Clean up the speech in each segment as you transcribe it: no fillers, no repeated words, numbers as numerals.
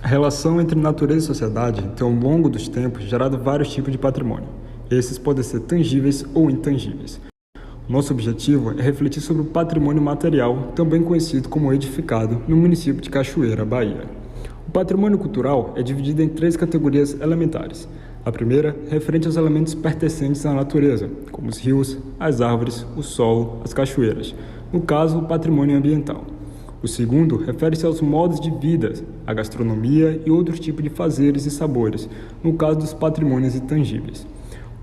A relação entre natureza e sociedade tem, ao longo dos tempos, gerado vários tipos de patrimônio. Esses podem ser tangíveis ou intangíveis. Nosso objetivo é refletir sobre o patrimônio material, também conhecido como edificado, no município de Cachoeira, Bahia. O patrimônio cultural é dividido em três categorias elementares. A primeira, referente aos elementos pertencentes à natureza, como os rios, as árvores, o solo, as cachoeiras. No caso, o patrimônio ambiental. O segundo refere-se aos modos de vida, à gastronomia e outros tipos de fazeres e sabores, no caso dos patrimônios intangíveis.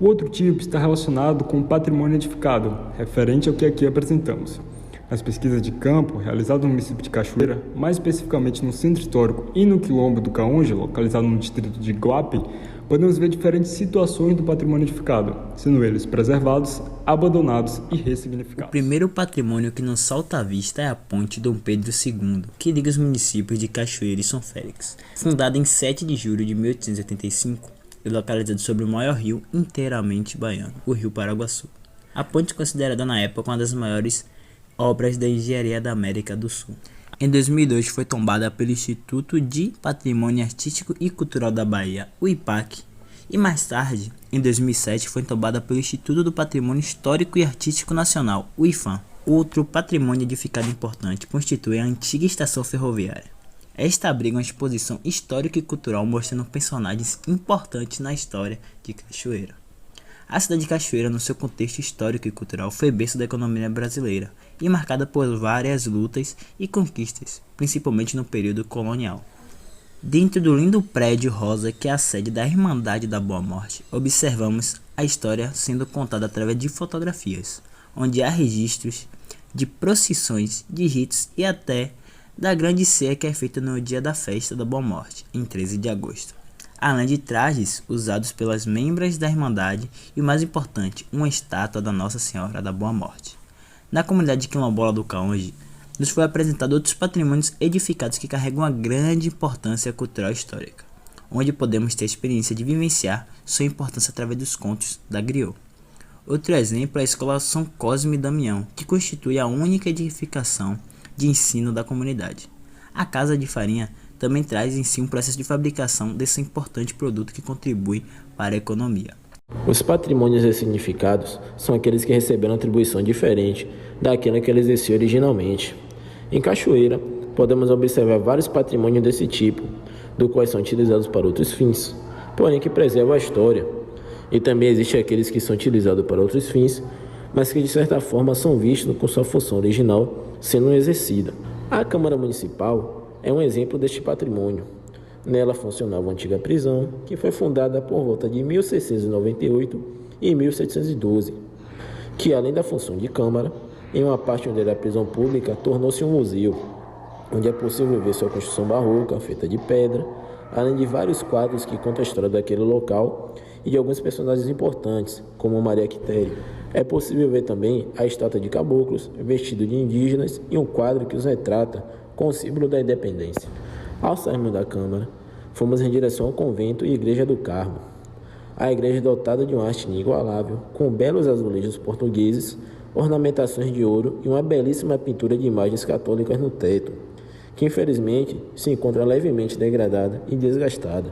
O outro tipo está relacionado com o patrimônio edificado, referente ao que aqui apresentamos. Nas pesquisas de campo, realizadas no município de Cachoeira, mais especificamente no Centro Histórico e no Quilombo do Caonde, localizado no distrito de Guape, podemos ver diferentes situações do patrimônio edificado, sendo eles preservados, abandonados e ressignificados. O primeiro patrimônio que nos salta à vista é a Ponte Dom Pedro II, que liga os municípios de Cachoeira e São Félix. Fundada em 7 de julho de 1885, e localizado sobre o maior rio inteiramente baiano, o Rio Paraguaçu. A ponte é considerada na época uma das maiores obras da engenharia da América do Sul. Em 2002 foi tombada pelo Instituto de Patrimônio Artístico e Cultural da Bahia, o IPAC, e mais tarde, em 2007, foi tombada pelo Instituto do Patrimônio Histórico e Artístico Nacional, o IFAM. Outro patrimônio edificado importante constitui a antiga estação ferroviária. Esta abriga uma exposição histórica e cultural mostrando personagens importantes na história de Cachoeira. A cidade de Cachoeira, no seu contexto histórico e cultural, foi berço da economia brasileira e marcada por várias lutas e conquistas, principalmente no período colonial. Dentro do lindo prédio rosa que é a sede da Irmandade da Boa Morte, observamos a história sendo contada através de fotografias, onde há registros de procissões, de ritos e até da grande ceia que é feita no dia da festa da Boa Morte, em 13 de agosto. Além de trajes usados pelas membros da Irmandade e, o mais importante, uma estátua da Nossa Senhora da Boa Morte. Na comunidade quilombola do Caonde, nos foi apresentado outros patrimônios edificados que carregam uma grande importância cultural e histórica, onde podemos ter a experiência de vivenciar sua importância através dos contos da Griot. Outro exemplo é a Escola São Cosme e Damião, que constitui a única edificação de ensino da comunidade. A Casa de Farinha também traz em si um processo de fabricação desse importante produto que contribui para a economia. Os patrimônios ressignificados são aqueles que receberam atribuição diferente daquela que ele exercia originalmente. Em Cachoeira, podemos observar vários patrimônios desse tipo, do quais são utilizados para outros fins, porém que preservam a história. E também existem aqueles que são utilizados para outros fins, mas que de certa forma são vistos com sua função original sendo exercida. A Câmara Municipal é um exemplo deste patrimônio. Nela funcionava uma antiga prisão, que foi fundada por volta de 1698 e 1712, que além da função de Câmara, em uma parte onde era a prisão pública, tornou-se um museu, onde é possível ver sua construção barroca, feita de pedra, além de vários quadros que contam a história daquele local e de alguns personagens importantes, como Maria Quitéria. É possível ver também a estátua de caboclos, vestido de indígenas e um quadro que os retrata com o símbolo da independência. Ao sairmos da Câmara, fomos em direção ao convento e igreja do Carmo. A igreja é dotada de uma arte inigualável, com belos azulejos portugueses, ornamentações de ouro e uma belíssima pintura de imagens católicas no teto, que infelizmente se encontra levemente degradada e desgastada.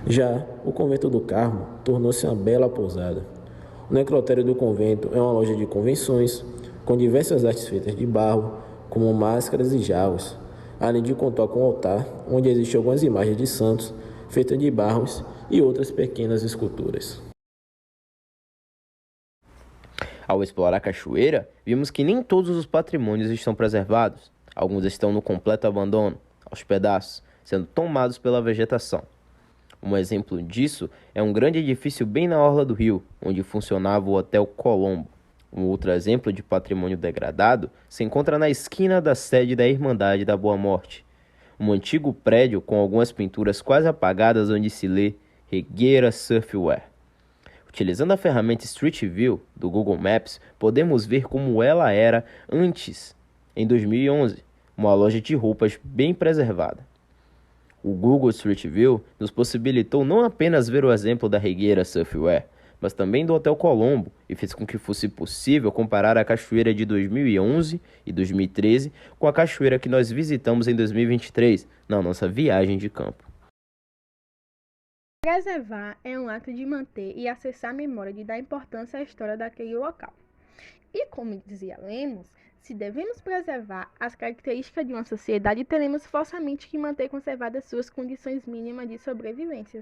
Já o convento do Carmo tornou-se uma bela pousada. O necrotério do convento é uma loja de convenções, com diversas artes feitas de barro, como máscaras e jarros, além de contar com um altar, onde existem algumas imagens de santos, feitas de barros e outras pequenas esculturas. Ao explorar a Cachoeira, vimos que nem todos os patrimônios estão preservados. Alguns estão no completo abandono, aos pedaços, sendo tomados pela vegetação. Um exemplo disso é um grande edifício bem na orla do rio, onde funcionava o Hotel Colombo. Um outro exemplo de patrimônio degradado se encontra na esquina da sede da Irmandade da Boa Morte. Um antigo prédio com algumas pinturas quase apagadas onde se lê Regueira Surfwear. Utilizando a ferramenta Street View do Google Maps, podemos ver como ela era antes, em 2011, uma loja de roupas bem preservada. O Google Street View nos possibilitou não apenas ver o exemplo da Regueira Surfwear, mas também do Hotel Colombo, e fez com que fosse possível comparar a cachoeira de 2011 e 2013 com a cachoeira que nós visitamos em 2023, na nossa viagem de campo. Preservar é um ato de manter e acessar a memória de dar importância à história daquele local. E como dizia Lemos, se devemos preservar as características de uma sociedade, teremos forçosamente que manter conservadas suas condições mínimas de sobrevivência,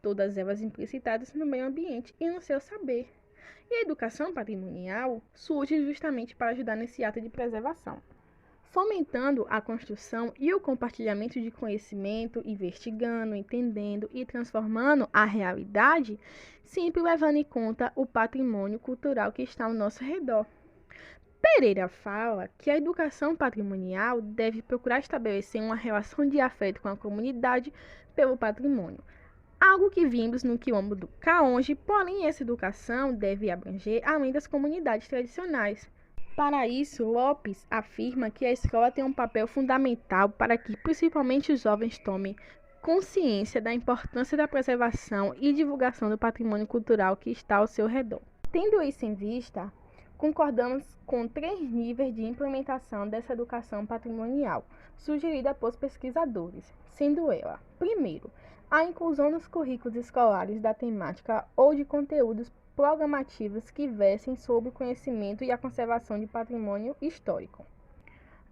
todas elas implicitadas no meio ambiente e no seu saber. E a educação patrimonial surge justamente para ajudar nesse ato de preservação, fomentando a construção e o compartilhamento de conhecimento, investigando, entendendo e transformando a realidade, sempre levando em conta o patrimônio cultural que está ao nosso redor. Pereira fala que a educação patrimonial deve procurar estabelecer uma relação de afeto com a comunidade pelo patrimônio, algo que vimos no quilombo do Caonde, porém essa educação deve abranger além das comunidades tradicionais. Para isso, Lopes afirma que a escola tem um papel fundamental para que principalmente os jovens tomem consciência da importância da preservação e divulgação do patrimônio cultural que está ao seu redor. Tendo isso em vista, concordamos com 3 níveis de implementação dessa educação patrimonial, sugerida por pesquisadores, sendo ela, primeiro, a inclusão nos currículos escolares da temática ou de conteúdos programativos que versem sobre o conhecimento e a conservação de patrimônio histórico.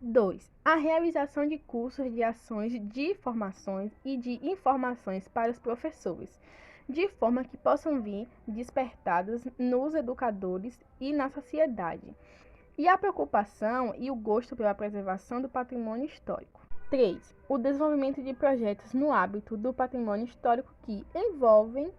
2. A realização de cursos de ações de formações e de informações para os professores, de forma que possam vir despertadas nos educadores e na sociedade, e a preocupação e o gosto pela preservação do patrimônio histórico. 3. O desenvolvimento de projetos no âmbito do patrimônio histórico que envolvem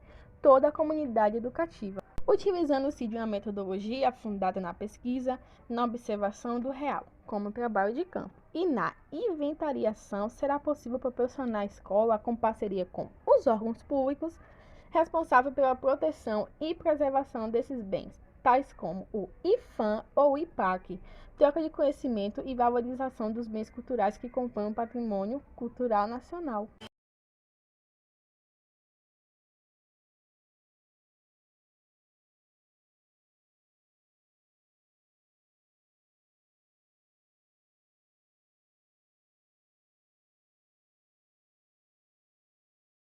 toda a comunidade educativa, utilizando-se de uma metodologia fundada na pesquisa, na observação do real, como trabalho de campo, e na inventariação será possível proporcionar à escola, com parceria com os órgãos públicos, responsável pela proteção e preservação desses bens, tais como o IFAM ou IPAC, troca de conhecimento e valorização dos bens culturais que compõem o patrimônio cultural nacional.